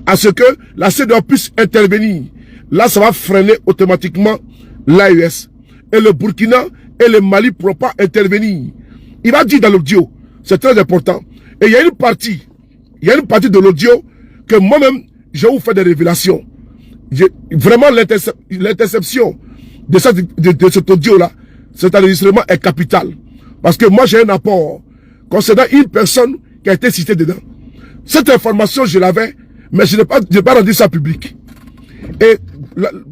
à ce que la CEDEAO puisse intervenir. Là, ça va freiner automatiquement l'AES. Et le Burkina et le Mali ne pourront pas intervenir. Il va dire dans l'audio, c'est très important. Et il y a une partie de l'audio que moi-même, je vais vous faire des révélations. Vraiment, l'interception de cet audio-là, cet enregistrement est capital. Parce que moi, j'ai un apport concernant une personne qui a été citée dedans. Cette information, je l'avais, mais je n'ai pas rendu ça public. Et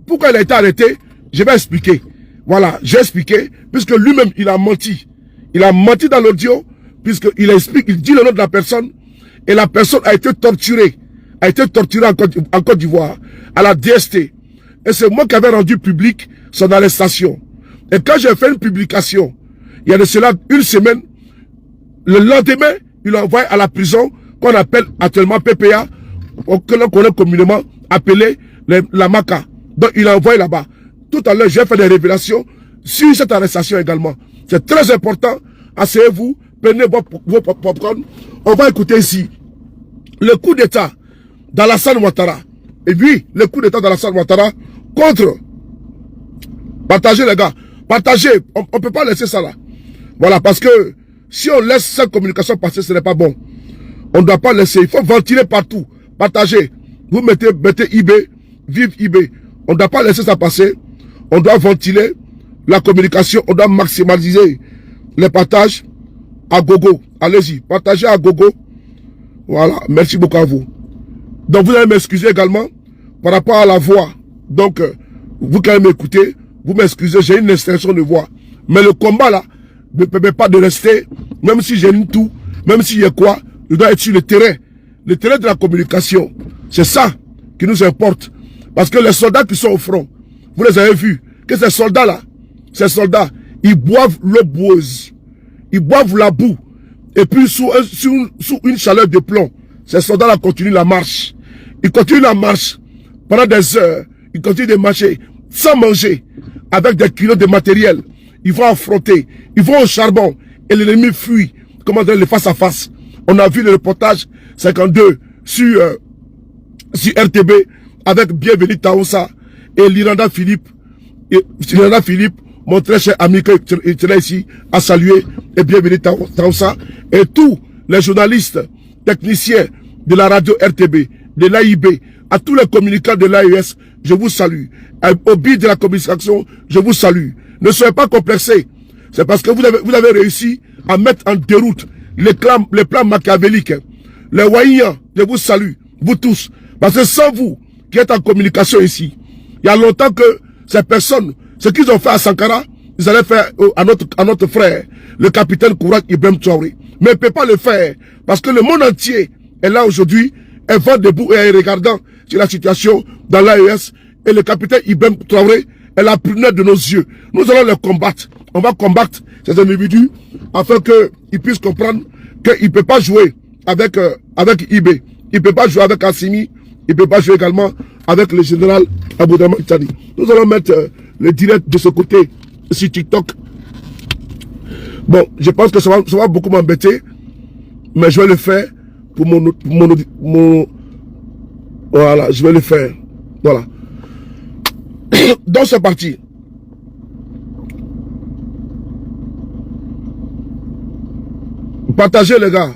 pourquoi il a été arrêté, je vais expliquer. Voilà, j'ai expliqué, puisque lui-même, il a menti. Il a menti dans l'audio, puisqu'il explique, il dit le nom de la personne, et la personne a été torturée. En Côte d'Ivoire, à la DST. Et c'est moi qui avais rendu public son arrestation. Et quand j'ai fait une publication, il y a de cela une semaine, le lendemain, il l'a envoyé à la prison qu'on appelle actuellement PPA, que l'on connaît communément appelé la MACA. Donc il l'a envoyé là-bas. Tout à l'heure, j'ai fait des révélations sur cette arrestation également. C'est très important. Asseyez-vous, prenez vos popcorn. On va écouter ici le coup d'État d'Alassane Ouattara. Et puis, le coup d'État d'Alassane Ouattara contre. Partagez les gars. Partagez. On ne peut pas laisser ça là. Voilà, parce que si on laisse cette communication passer, ce n'est pas bon. On ne doit pas laisser. Il faut ventiler partout. Partagez. Vous mettez IB, vive IB. On ne doit pas laisser ça passer. On doit ventiler la communication. On doit maximaliser les partages à gogo. Allez-y. Partagez à gogo. Voilà. Merci beaucoup à vous. Donc vous allez m'excuser également par rapport à la voix. Donc, vous qui allez m'écouter, vous m'excusez, j'ai une extension de voix. Mais le combat là ne permet pas de rester, même si j'ai une toux, même s'il y a quoi, je dois être sur le terrain de la communication. C'est ça qui nous importe. Parce que les soldats qui sont au front, vous les avez vus, que ces soldats là, ils boivent l'eau boueuse, ils boivent la boue, et puis sous une chaleur de plomb, ces soldats-là continuent la marche. Ils continuent la marche pendant des heures. Ils continuent de marcher sans manger, avec des kilos de matériel. Ils vont affronter, ils vont au charbon et l'ennemi fuit. Comment dire, le face à face. On a vu le reportage 52 sur RTB avec Bienvenue Taoussa et l'Iranda Philippe. L'Iranda Philippe, mon très cher ami qui est ici, a salué et Bienvenue Taoussa et tous les journalistes, techniciens de la radio RTB, de l'AIB, à tous les communicants de l'AES, je vous salue. Au but de la communication, je vous salue. Ne soyez pas complexés. C'est parce que vous avez réussi à mettre en déroute les plans machiavéliques. Les Waïens, je vous salue, vous tous. Parce que sans vous, qui êtes en communication ici, il y a longtemps que ces personnes, ce qu'ils ont fait à Sankara, ils allaient faire à notre frère, le capitaine Kourak Ibrahim Traoré. Mais ils ne peuvent pas le faire. Parce que le monde entier est là aujourd'hui, est vent debout et est regardant sur la situation dans l'AES. Et le capitaine Ibrahim Traoré est la prunelle de nos yeux. Nous allons les combattre. On va combattre ces individus afin qu'ils puissent comprendre qu'il ne peut pas jouer avec IB. Il ne peut pas jouer avec Assimi. Il ne peut pas jouer également avec le général Aboudraman Tchani. Nous allons mettre le direct de ce côté sur TikTok. Bon, je pense que ça va beaucoup m'embêter. Mais je vais le faire pour mon voilà, je vais le faire. Voilà. Donc c'est parti. Partagez les gars.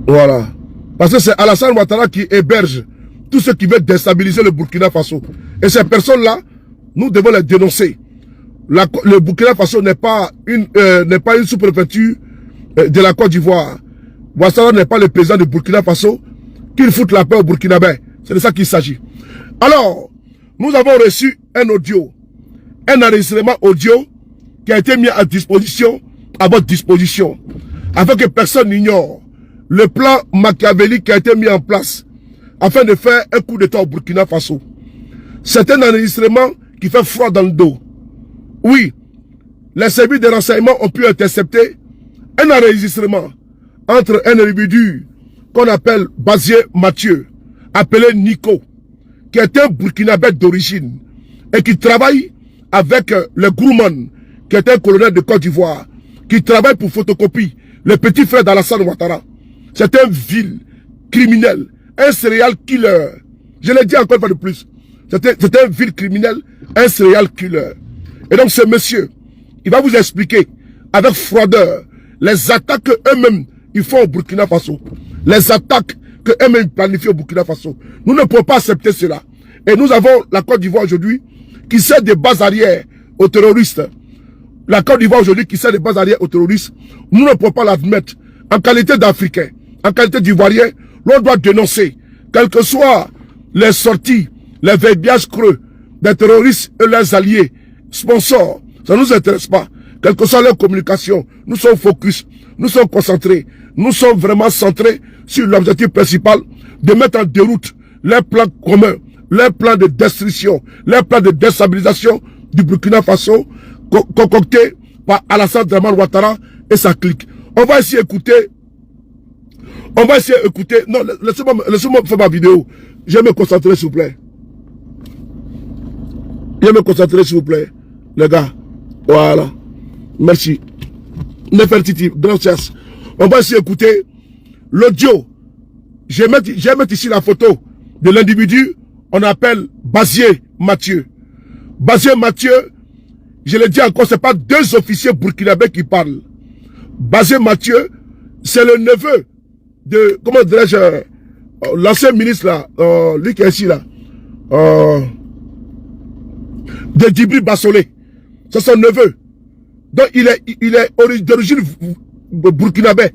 Voilà. Parce que c'est Alassane Ouattara qui héberge tous ceux qui veulent déstabiliser le Burkina Faso. Et ces personnes-là, nous devons les dénoncer. Le Burkina Faso n'est pas une sous-préfecture de la Côte d'Ivoire. Ouattara n'est pas le président du Burkina Faso. Qu'il foute la paix au Burkinabé. C'est de ça qu'il s'agit. Alors, nous avons reçu un audio, un enregistrement audio qui a été mis à disposition, à votre disposition, afin que personne n'ignore le plan machiavélique qui a été mis en place afin de faire un coup d'État au Burkina Faso. C'est un enregistrement qui fait froid dans le dos. Oui, les services de renseignement ont pu intercepter un enregistrement entre un individu qu'on appelle Bazier Mathieu, appelé Nico, qui est un Burkinabé d'origine et qui travaille avec le Grouman, qui est un colonel de Côte d'Ivoire, qui travaille pour photocopie, le petit frère d'Alassane Ouattara. C'est un vil criminel, un serial killer. Je l'ai dit encore une fois de plus. C'était un vil criminel, un serial killer. Et donc ce monsieur, il va vous expliquer avec froideur les attaques qu'eux-mêmes ils font au Burkina Faso. Les attaques qu'eux-mêmes planifient au Burkina Faso. Nous ne pouvons pas accepter cela. Et nous avons la Côte d'Ivoire aujourd'hui qui sert des bases arrières aux terroristes. La Côte d'Ivoire aujourd'hui qui sert des bases arrières aux terroristes. Nous ne pouvons pas l'admettre. En qualité d'Africain, en qualité d'Ivoirien, l'on doit dénoncer, quelles que soient les sorties, les verbiages creux des terroristes et leurs alliés, sponsors. Ça ne nous intéresse pas. Quelle que soit leur communication, nous sommes focus, nous sommes concentrés, nous sommes vraiment centrés sur l'objectif principal de mettre en déroute les plans communs, les plans de destruction, les plans de déstabilisation du Burkina Faso concoctés par Alassane Dramane Ouattara et sa clique. On va essayer d'écouter. Non, laissez-moi faire ma vidéo. Je vais me concentrer, s'il vous plaît. Les gars. Voilà. Merci. Nefertiti, grand chess. On va essayer d'écouter l'audio. Je vais mettre ici la photo de l'individu. On appelle Bazier Mathieu. Bazier Mathieu, je le dis encore, ce n'est pas deux officiers burkinabés qui parlent. Bazier Mathieu, c'est le neveu de, comment dirais-je, l'ancien ministre là, lui qui est ici là, de Djibril Bassolé. C'est son neveu. Donc il est d'origine burkinabé.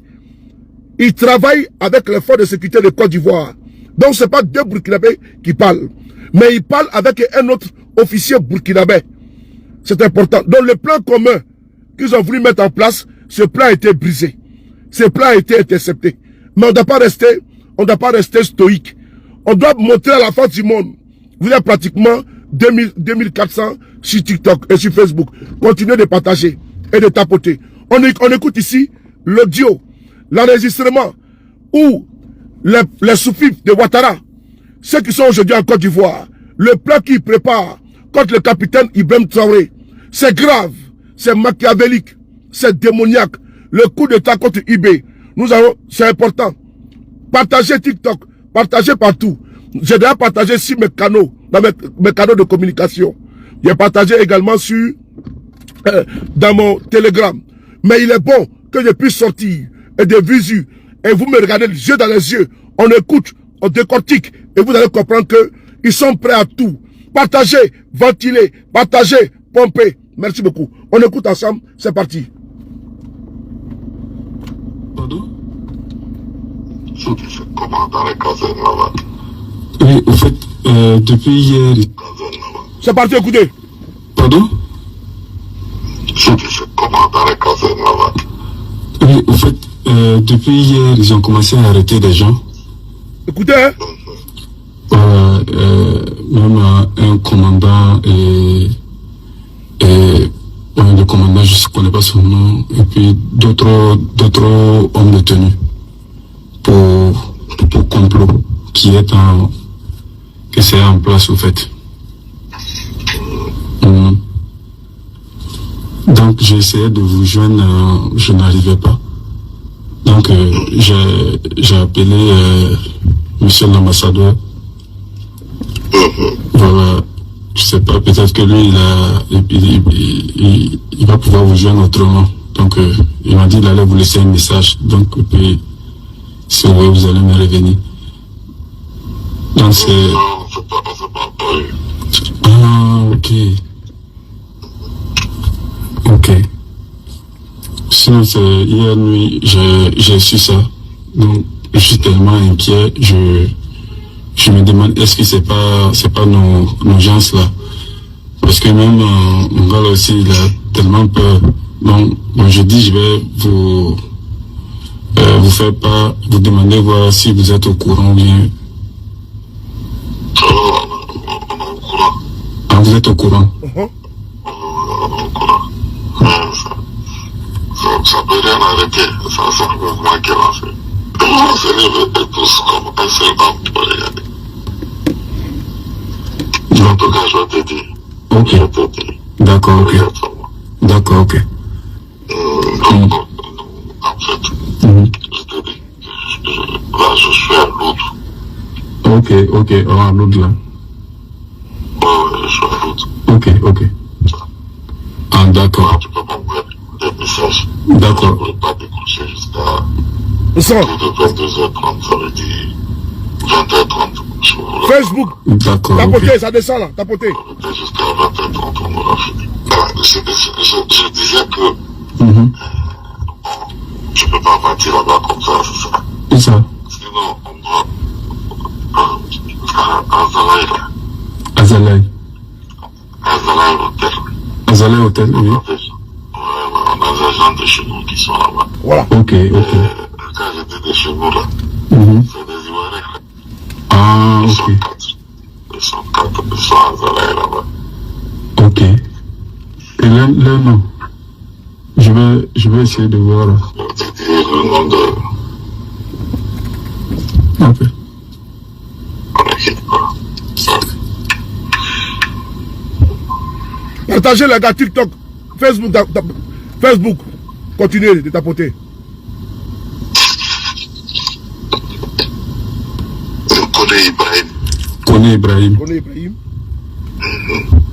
Il travaille avec les forces de sécurité de Côte d'Ivoire. Donc ce n'est pas deux burkinabés qui parlent. Mais il parle avec un autre officier burkinabé. C'est important. Donc le plan commun qu'ils ont voulu mettre en place, ce plan a été brisé. Ce plan a été intercepté. Mais on ne doit pas rester stoïque. On doit montrer à la face du monde. Vous êtes pratiquement 2400 sur TikTok et sur Facebook. Continuez de partager et de tapoter. On écoute ici l'audio, l'enregistrement où les soufis de Ouattara, ceux qui sont aujourd'hui en Côte d'Ivoire, le plan qu'ils préparent contre le capitaine Ibrahim Traoré, c'est grave, c'est machiavélique, c'est démoniaque. Le coup d'état contre IB, c'est important. Partagez TikTok, partagez partout. J'ai déjà partagé sur mes canaux, dans mes canaux de communication. J'ai partagé également dans mon Telegram. Mais il est bon que je puisse sortir et de visu. Et vous me regardez les yeux dans les yeux. On écoute, on décortique. Et vous allez comprendre que ils sont prêts à tout. Partagez, ventilez, partagez, pompez. Merci beaucoup. On écoute ensemble. C'est parti. Pardon? Comment dans les casernes là-bas? Oui, en fait, depuis hier... C'est parti, écoutez. Pardon? Comment dans les casernes là-bas? Oui, en fait, depuis hier, ils ont commencé à arrêter des gens. Écoutez, hein? Même un commandant et le commandant, je ne connais pas son nom, et puis d'autres hommes détenus pour complot qui est en place au fait. Donc j'ai essayé de vous joindre, je n'arrivais pas. Donc j'ai appelé monsieur l'ambassadeur. Voilà, je sais pas, peut-être que lui il va pouvoir vous joindre autrement. Donc il m'a dit qu'il allait vous laisser un message. Donc puis si vous allez me revenir. Donc c'est... Ah, ok. Ok. Sinon, hier nuit, j'ai su ça. Donc, je suis tellement inquiet. Je me demande, est-ce que c'est pas nos gens là? Parce que même mon gars là aussi, il a tellement peur. Donc, je dis, je vais vous faire pas, vous demander voir si vous êtes au courant ou bien. Ah, vous êtes au courant? Ça peut rien arrêter, ça c'est un mouvement qui est lancé. C'est les tous comme un seul homme pour regarder. En tout cas, je vais te dire. Ok. Je vais te dire. D'accord, ok. D'accord, ok. Donc, en fait, je te dis, là je suis à l'autre. Ok, à l'autre là. Ouais, je suis à l'autre. Ok. Ah, d'accord. Tu peux m'envoyer des messages. D'accord. Je ne pourrais pas décrocher jusqu'à Ça. 22h30, ça veut dire 20h30. Facebook. D'accord. Tapoter, ça descend là. Tapoter. Jusqu'à 20h30, on aura fini. Voilà, je disais que je ne peux pas partir là-bas comme ça, c'est ça. C'est ça. Sinon, on doit Azalaï là. Azalaï Hôtel, oui. Ouais, on a des agents de chez nous qui sont là-bas. Voilà. Ok. Quand j'étais de chez nous là, c'est des Ivoiriens. Ah, Ils ok. sont quatre. Ils sont à Azalaï là-bas. Ok. Et leur nom, je vais essayer de voir. C'est le nom de... Ok. Partagez les gars, TikTok, Facebook, Facebook. Continuez de tapoter. Kone Ibrahim. On est Ibrahim.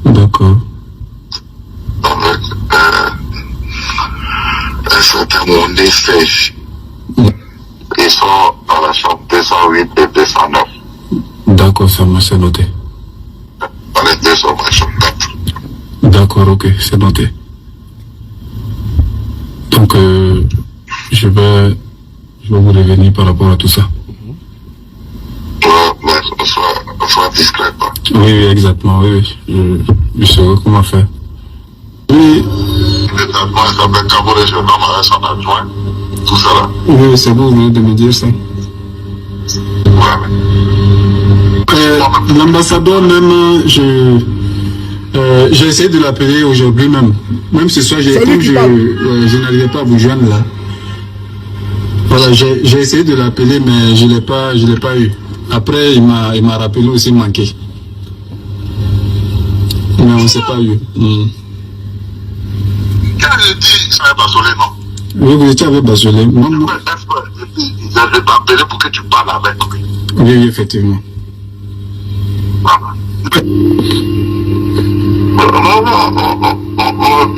D'accord. Avec un certain Mondé Sèche. Ils sont à la chambre 208 et 209. D'accord, ça m'a c'est noté. On est deux sur la chambre 4. D'accord, ok, c'est noté. Donc, je vais vous revenir par rapport à tout ça. Mais sois discret, quoi. Oui, exactement, oui. Je saurai comment faire. Oui. Moi, je s'appelle Cabo de Genome avec son adjoint. Tout ça là. Oui, c'est vous venez de me dire ça. Ouais. L'ambassadeur même, j'ai essayé de l'appeler aujourd'hui même. Même ce soir, comme je n'arrivais pas à vous joindre là. Voilà, j'ai essayé de l'appeler, mais je l'ai pas eu. Après, il m'a rappelé aussi manqué. Mais on ne s'est pas eu. Quand je dis ça est Basolé, non? Oui, vous étiez avec Basolé. Non, non. Je vais t'appeler pour que tu parles avec lui. Oui, effectivement. Voilà. On va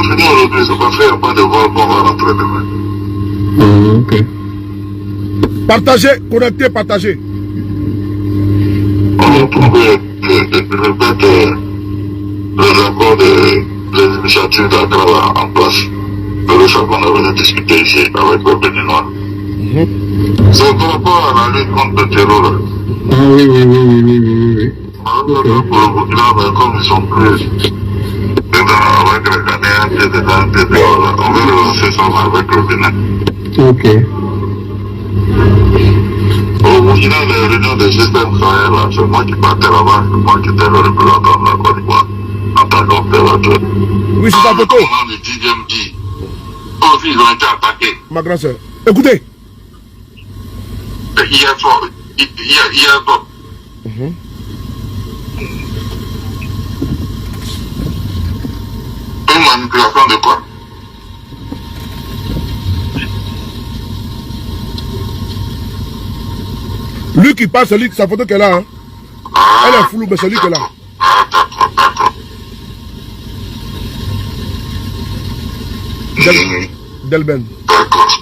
finir aujourd'hui, c'est pas fait, pas de vol, on va rentrer demain. Ok. Partagez, connectez, partagez. On a trouvé le rapport des initiatives d'Accra en place. Le ça qu'on avait discuté ici avec le Béninois. C'est par rapport à la lutte contre le terror. Là. Ah oui. Pour le Burkina, comme ils sont plus dedans avec les Ghanéens, on veut relancer ça avec le Bénin. Ok. Au Burkina, les réunions des systèmes Sahel, c'est moi qui partais là-bas, c'est moi qui étais le représentant de la Côte d'Ivoire en tant qu'observateur. Oui, c'est ta photo. On le 10e dit. Aussi, ils ont été attaqués. Ma grande soeur. Écoutez. Hier soir. Une manipulation de quoi? Lui qui parle, c'est lui, sa photo qu'elle a. Hein. Elle est floue, mais c'est lui qui est là. Ah, d'accord. Delben. D'accord.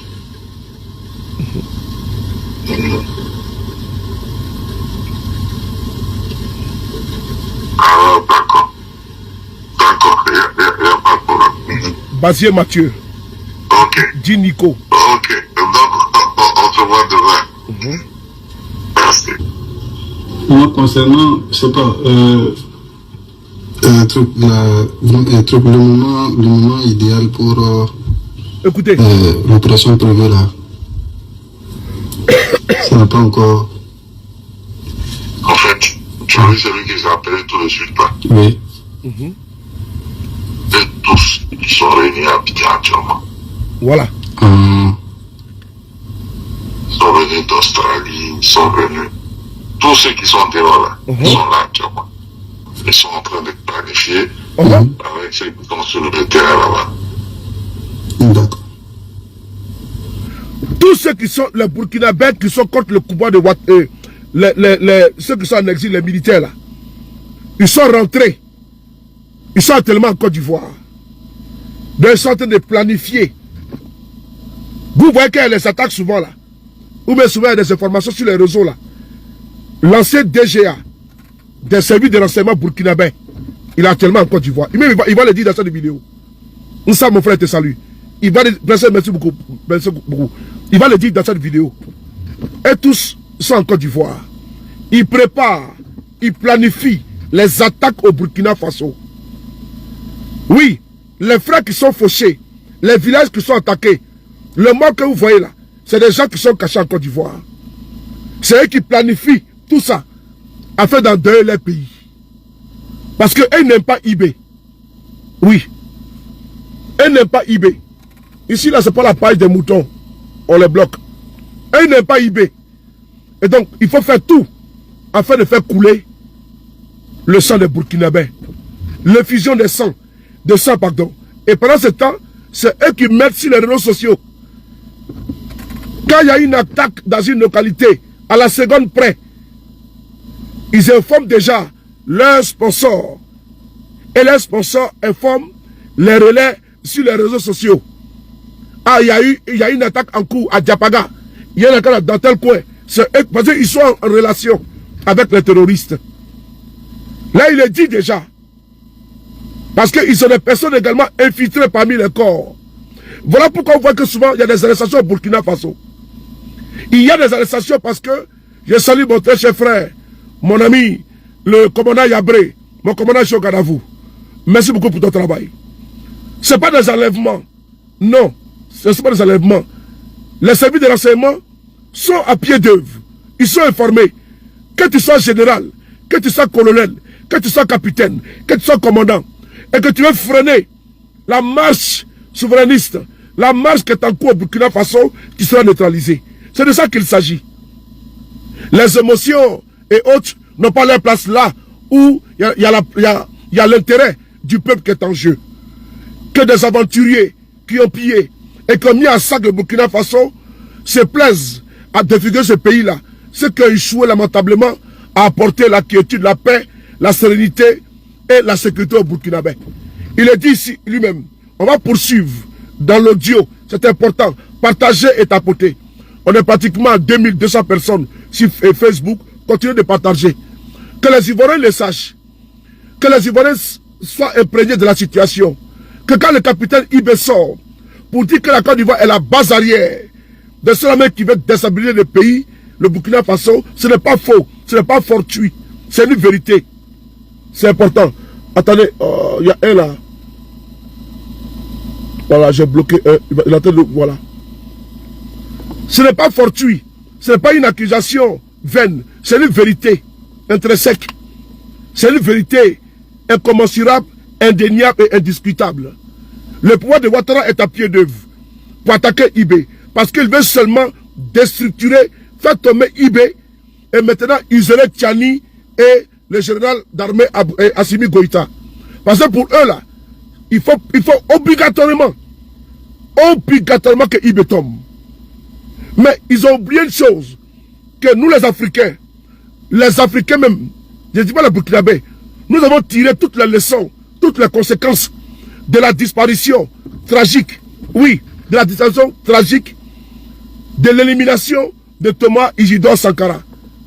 Ah, d'accord. D'accord, il n'y a pas de problème. Basier Mathieu. Ok. Dit Nico. Ok. Donc, on se voit demain. Merci. Moi, concernant, je sais pas, le moment idéal pour Écoutez. l'opération prévue là, ça n'a pas encore. En fait, tu as vu celui qui s'est appelé tout de suite là. Oui. Et tous, ils sont réunis à Abidjan actuellement. Voilà. Ils sont venus d'Australie, ils sont venus. Tous ceux qui sont dehors là, ils sont là actuellement. Ils sont en train de planifier avec ceux qui sont sur le terrain là-bas. D'accord. Tous ceux qui sont les Burkinabés qui sont contre le pouvoir de ceux qui sont en exil, les militaires là, ils sont rentrés. Ils sont actuellement en Côte d'Ivoire. Donc ils sont en train de planifier. Vous voyez qu'il y a les attaques souvent là. Ou bien souvent il y a des informations sur les réseaux là. L'ancien DGA des services de renseignement burkinabé, il est actuellement en Côte d'Ivoire. Il va le dire dans cette vidéo. Moussa, mon frère, te salue. Il va le, merci beaucoup. Il va le dire dans cette vidéo. Et tous sont en Côte d'Ivoire. Ils préparent, ils planifient les attaques au Burkina Faso. Oui, les frères qui sont fauchés, les villages qui sont attaqués, le mort que vous voyez là, c'est des gens qui sont cachés en Côte d'Ivoire. C'est eux qui planifient tout ça afin d'endeuiller leur pays. Parce qu'eux n'aiment pas eBay. Oui. Eux n'aiment pas eBay. Ici, là, c'est pas la page des moutons. On les bloque. Eux n'aiment pas eBay. Et donc, il faut faire tout afin de faire couler le sang des Burkinabés. L'effusion des sangs. De sang, pardon. Et pendant ce temps, c'est eux qui mettent sur les réseaux sociaux. Quand il y a une attaque dans une localité, à la seconde près, ils informent déjà leurs sponsors. Et leurs sponsors informent les relais sur les réseaux sociaux. Ah, il y a une attaque en cours à Diapaga. Il y a une attaque dans tel coin. C'est eux, parce qu'ils sont en relation avec les terroristes. Là, il est dit déjà. Parce qu'ils sont des personnes également infiltrées parmi les corps. Voilà pourquoi on voit que souvent, il y a des arrestations au Burkina Faso. Il y a des arrestations parce que je salue mon très cher frère, mon ami, le commandant Yabré, mon commandant Chogadavou. Merci beaucoup pour ton travail. Ce n'est pas des enlèvements. Non, ce ne sont pas des enlèvements. Les services de renseignement sont à pied d'œuvre. Ils sont informés. Que tu sois général, que tu sois colonel, que tu sois capitaine, que tu sois commandant, et que tu veux freiner la marche souverainiste, la marche qui est en cours au Burkina Faso, qui sera neutralisée. C'est de ça qu'il s'agit. Les émotions et autres n'ont pas leur place là où il y a l'intérêt du peuple qui est en jeu. Que des aventuriers qui ont pillé et qui ont mis en sac le Burkina Faso se plaisent à défigurer ce pays-là. C'est qu'ils échouent lamentablement à apporter la quiétude, la paix, la sérénité et la sécurité au Burkinabé. Il est dit ici lui-même, on va poursuivre dans l'audio, c'est important, partager et tapoter. On est pratiquement à 2200 personnes sur Facebook, continuez de partager. Que les Ivoiriens le sachent, que les Ivoiriens soient imprégnés de la situation, que quand le capitaine Ibé sort pour dire que la Côte d'Ivoire est la base arrière de ceux-là qui veulent déstabiliser le pays, le Burkina Faso, ce n'est pas faux, ce n'est pas fortuit, c'est une vérité. C'est important. Attendez, il y a un là. Voilà, j'ai bloqué un. Voilà. Ce n'est pas fortuit. Ce n'est pas une accusation vaine. C'est une vérité intrinsèque. C'est une vérité incommensurable, indéniable et indiscutable. Le pouvoir de Ouattara est à pied d'œuvre pour attaquer Ibé. Parce qu'il veut seulement déstructurer, faire tomber Ibé et maintenant isoler Tchani et le général d'armée Assimi Goïta. Parce que pour eux là, il faut obligatoirement que Ibé tombe. Mais ils ont oublié une chose, que nous les Africains même, je ne dis pas les Burkinabés, nous avons tiré toutes les leçons, toutes les conséquences de la disparition tragique, oui, de la disparition tragique, de l'élimination de Thomas Isidore Sankara.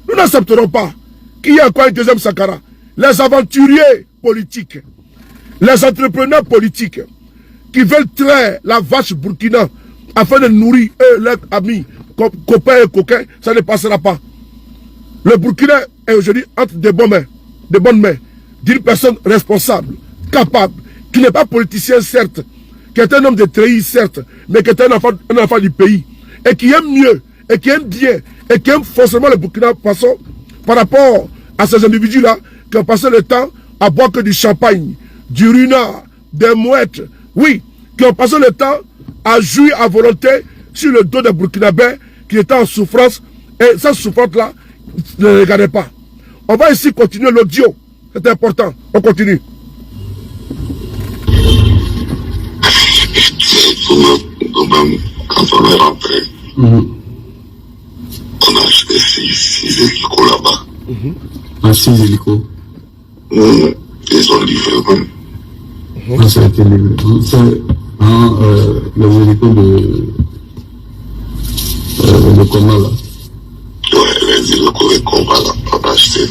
Nous n'accepterons pas qu'il y ait encore un deuxième Sankara. Les aventuriers politiques, les entrepreneurs politiques qui veulent traire la vache Burkina afin de nourrir eux, leurs amis, copains et coquins, ça ne passera pas. Le Burkina est aujourd'hui entre de bonnes mains, d'une personne responsable, capable, qui n'est pas politicien certes, qui est un homme de treillis certes, mais qui est un enfant du pays, et qui aime mieux, et qui aime bien, et qui aime forcément le Burkina Faso par rapport à ces individus-là qui ont passé le temps à boire que du champagne, du runard, des mouettes, oui, qui ont passé le temps à jouir à volonté sur le dos des Burkinabés qui étaient en souffrance, et cette souffrance-là, ne regardez pas. On va ici continuer l'audio, c'est important, on continue. Quand on est rentré, On a acheté 6 hélicos là-bas. Ah, 6 hélicos. Ils ont livré même. Ah, ça a été livré. C'est les hélicos de combat là. Ouais, les hélicos de combat là. On a acheté.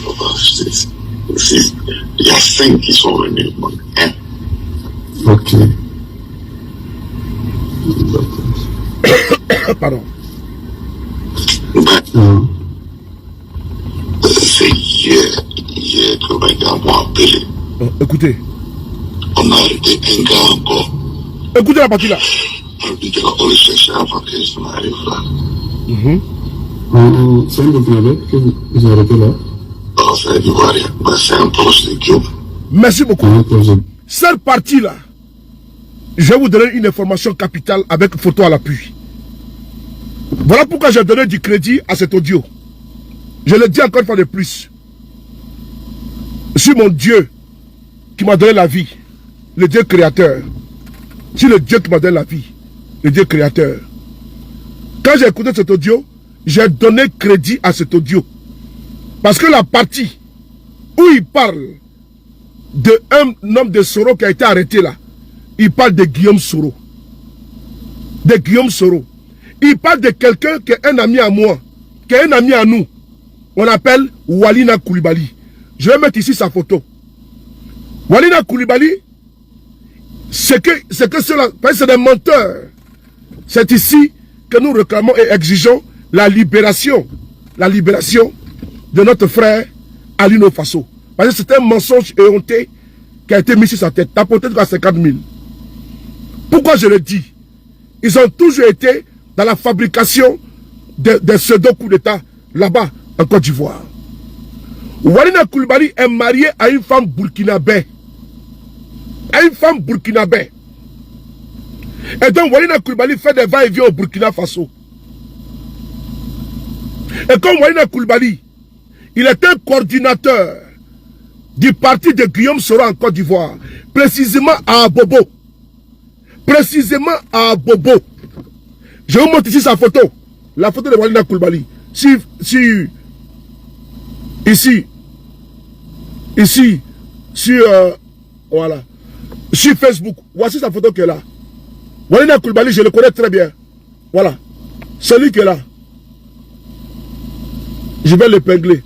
Il y a 5 qui sont venus. Ok. Pardon. C'est hier que mes gars m'ont appelé. Écoutez. On a arrêté un gars encore. Écoutez la partie là. On dit qu'on le cherchait avant que je m'arrive là. C'est un Burkinabé que vous avez arrêté là? Non, c'est un Ivoirien. C'est un proche de Guillaume. Merci beaucoup. Cette partie là, je vais vous donner une information capitale avec photo à l'appui. Voilà pourquoi j'ai donné du crédit à cet audio. Je le dis encore une fois de plus. C'est mon Dieu qui m'a donné la vie. Le Dieu créateur. C'est le Dieu qui m'a donné la vie. Le Dieu créateur. Quand j'ai écouté cet audio, j'ai donné crédit à cet audio. Parce que la partie où il parle d'un homme de Soro qui a été arrêté là, il parle de Guillaume Soro. De Guillaume Soro. Il parle de quelqu'un qui est un ami à moi, qui est un ami à nous. On appelle Walina Koulibaly. Je vais mettre ici sa photo. Walina Koulibaly, c'est des menteurs. C'est ici que nous réclamons et exigeons la libération de notre frère Alino Faso. Parce que c'est un mensonge éhonté qui a été mis sur sa tête. Tapoté à 50 000. Pourquoi je le dis? Ils ont toujours été dans la fabrication des pseudo-coups d'État là-bas en Côte d'Ivoire. Walina Koulibaly est marié à une femme burkinabé. À une femme burkinabé. Et donc Walina Koulibaly fait des va-et-vient au Burkina Faso. Et comme Walina Koulibaly, il est un coordinateur du parti de Guillaume Soro en Côte d'Ivoire, précisément à Abobo. Précisément à Abobo. Je vous montre ici sa photo. La photo de Walina Koulibaly. Ici, voilà. Sur Facebook. Voici sa photo qui est là. Walina Koulibaly, je le connais très bien. Voilà. Celui qui est là. Je vais l'épingler.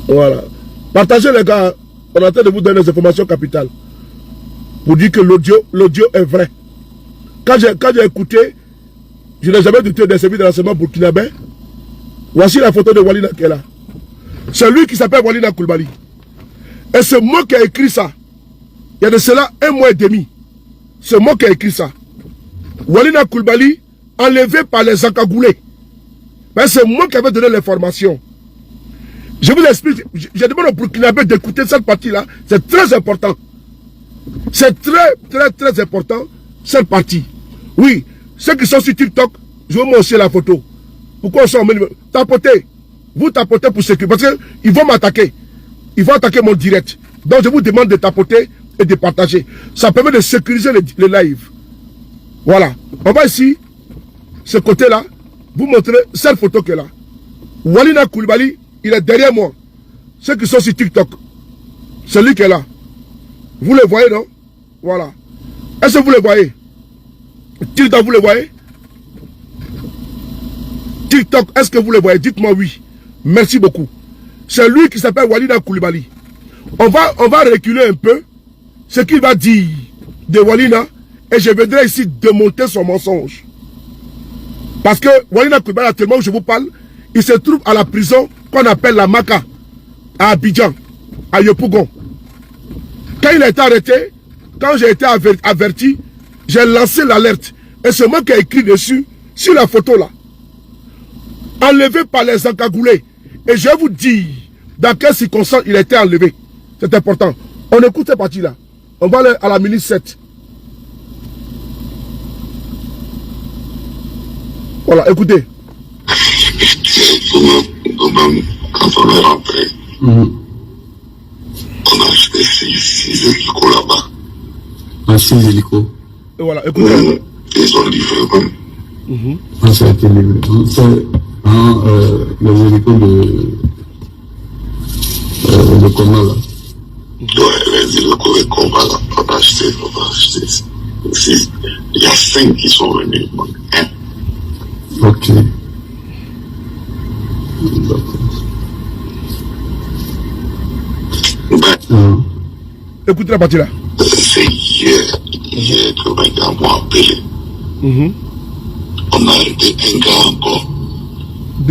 Voilà. Partagez les gars. On est en train de vous donner des informations capitales. Pour dire que l'audio est vrai. Quand j'ai écouté, je n'ai jamais douté des services de renseignement burkinabé. Voici la photo de Walina qui est là. C'est lui qui s'appelle Walina Koulibaly. Et c'est moi qui ai écrit ça. Il y a de cela 1 mois et demi. C'est moi qui ai écrit ça. Walina Koulibaly, enlevé par les encagoulés. Mais c'est moi qui avais donné l'information. Je vous explique. Je demande au Burkinabé d'écouter cette partie-là. C'est très important. C'est très important, cette partie. Oui, ceux qui sont sur TikTok, je vais vous montrer la photo. Pourquoi on s'en met? Tapotez. Vous tapotez pour sécuriser. Parce qu'ils vont m'attaquer. Ils vont attaquer mon direct. Donc je vous demande de tapoter et de partager. Ça permet de sécuriser les lives. Voilà. On va ici, ce côté-là, vous montrer cette photo qui est là. Walina Koulibaly, il est derrière moi. Ceux qui sont sur TikTok. Celui qui est là. Vous le voyez, non? Voilà. Est-ce que vous le voyez? TikTok, vous le voyez? TikTok, est-ce que vous le voyez? Dites-moi oui. Merci beaucoup. C'est lui qui s'appelle Walina Koulibaly. On va reculer un peu ce qu'il va dire de Walina et je viendrai ici démonter son mensonge. Parce que Walina Koulibaly, actuellement où je vous parle, il se trouve à la prison qu'on appelle la Maka, à Abidjan, à Yopougon. Quand il a été arrêté, quand j'ai été averti, j'ai lancé l'alerte. Et c'est moi qui ai écrit dessus, sur la photo là. Enlevé par les encagoulés. Et je vais vous dire dans quelles circonstances il a été enlevé. C'est important. On écoute cette partie-là. On va aller à la minute 7. Voilà, écoutez. Quand on est rentré, on a acheté 6 hélicos là-bas. Ah, 6 hélicos. Et voilà, écoutez. Ils ont livré même. Quand ça a été livré. C'est les hélicos de Coma là. Ouais, les hélicos de Coma là, on va acheter. Il y a 5 qui sont venus. Ok. D'accord. Écoutez la partie là. C'est hier que mes gars m'ont appelé. On a arrêté un gars encore. On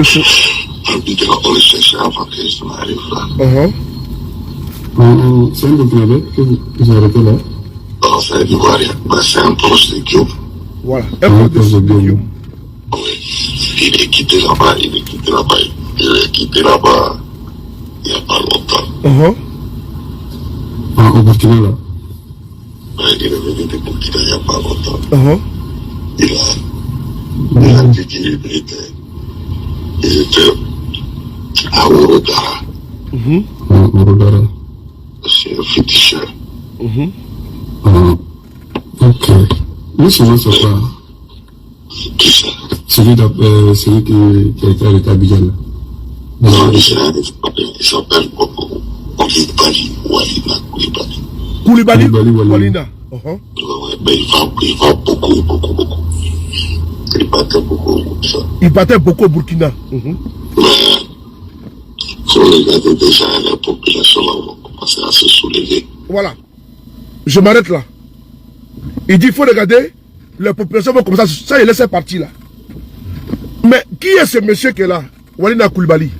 le cherchait avant que je m'arrive là. C'est un Burkinabé que vous arrêtez là? Non, c'est un Ivoirien, mais c'est un proche de Guillaume. Voilà, un proche de Guillaume. Oui, il est quitté là-bas, il est quitté là-bas il n'y a pas longtemps. Au Burkina là? Ouais, il est revenu de Burkina il n'y a pas longtemps. Il a dit qu'il était à Ourodara. Ourodara. C'est un féticheur. Ok. Mais sinon, c'est quoi? Qui ça? Celui qui a été arrêté à Abidjan. Non, il s'appelle Koulibaly, Walina Koulibaly. Koulibaly, Walina. Mais il va beaucoup. Il battait beaucoup ça. Il battait beaucoup au Burkina. Mais il faut regarder déjà les populations là vont commencer à se soulever. Voilà. Je m'arrête là. Il dit qu'il faut regarder, les populations vont commencer à se... Ça, il laisse partir là. Mais qui est ce monsieur qui est là? Walina Koulibaly.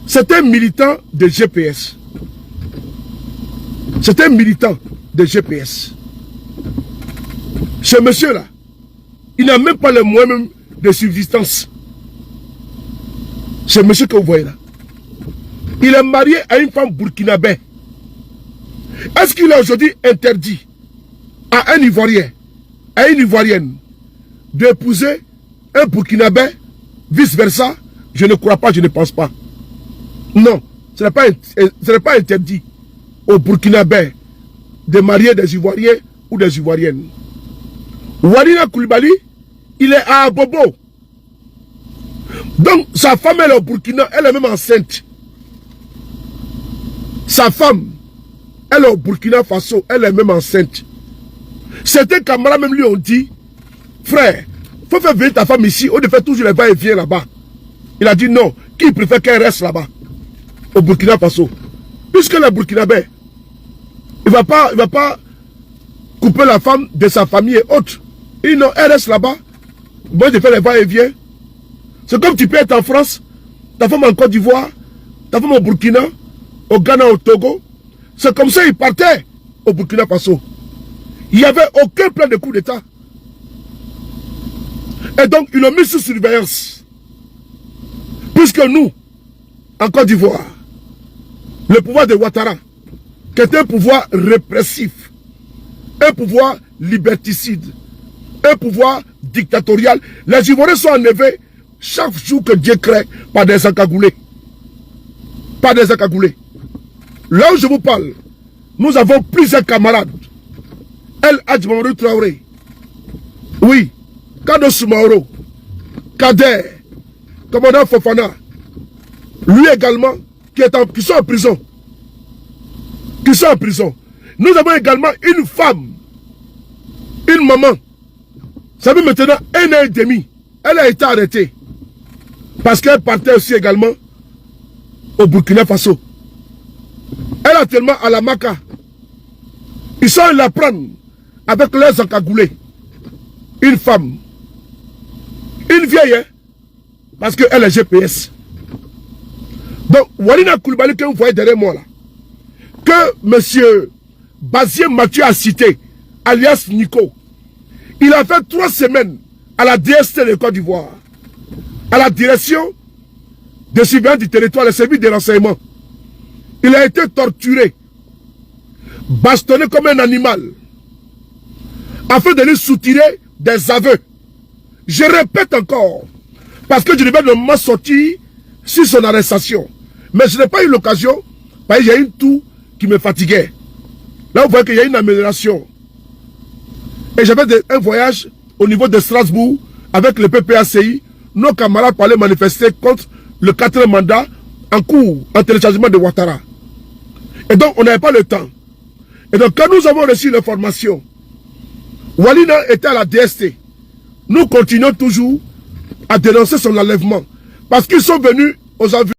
C'est un militant de GPS. C'est un militant de GPS. Ce monsieur-là, il n'a même pas les moyens même de subsistance. Ce monsieur que vous voyez là. Il est marié à une femme burkinabé. Est-ce qu'il est aujourd'hui interdit à un Ivoirien, à une Ivoirienne, d'épouser un Burkinabé, vice-versa? Je ne crois pas, je ne pense pas. Non, ce n'est pas interdit aux Burkinabés de marier des Ivoiriens ou des Ivoiriennes. Walina Koulibaly, il est à Bobo. Donc, sa femme, elle est au Burkina, elle est même enceinte. Sa femme, elle est au Burkina Faso, elle est même enceinte. Certains camarades même lui ont dit, frère, il faut faire venir ta femme ici, on de faire toujours les va-et-vient là-bas. Il a dit non, qui préfère qu'elle reste là-bas, au Burkina Faso. Puisque le Burkinabé, il ne va pas couper la femme de sa famille et autres. Il dit non, elle reste là-bas, moi de faire les va-et-vient. C'est comme tu peux être en France, ta femme en Côte d'Ivoire, ta femme au Burkina, au Ghana, au Togo. C'est comme ça qu'il partait au Burkina Faso. Il n'y avait aucun plan de coup d'État. Et donc, ils l'ont mis sous surveillance. Puisque nous, en Côte d'Ivoire, le pouvoir de Ouattara, qui est un pouvoir répressif, un pouvoir liberticide, un pouvoir dictatorial, les Ivoiriens sont enlevés chaque jour que Dieu crée par des encagoulés. Par des encagoulés. Là où je vous parle, nous avons plusieurs camarades. El Hadj Mamadou Traoré. Oui. Kado Soumaoro. Kader. Commandant Fofana. Lui également, qui sont en prison. Qui sont en prison. Nous avons également une femme. Une maman. Ça fait maintenant 1 an et demi. Elle a été arrêtée. Parce qu'elle partait aussi également au Burkina Faso. Elle est actuellement à la Maka. Ils sont la prendre avec leurs encagoulés. Une femme. Une vieille, hein, parce qu'elle est GPS. Donc, Walina Koulibaly que vous voyez derrière moi là, que M. Bazier Mathieu a cité, alias Nico, il a fait 3 semaines à la DST de Côte d'Ivoire, à la direction de surveillance du territoire, le service de renseignement. Il a été torturé, bastonné comme un animal, afin de lui soutirer des aveux. Je répète encore, parce que je devais normalement sortir sur son arrestation. Mais je n'ai pas eu l'occasion, parce qu'il y a une toux qui me fatiguait. Là, vous voyez qu'il y a une amélioration. Et j'avais un voyage au niveau de Strasbourg avec le PPACI, nos camarades pour aller manifester contre le 4e mandat en cours, en téléchargement de Ouattara. Et donc, on n'avait pas le temps. Et donc, quand nous avons reçu l'information, Walina était à la DST. Nous continuons toujours à dénoncer son enlèvement. Parce qu'ils sont venus aux environs.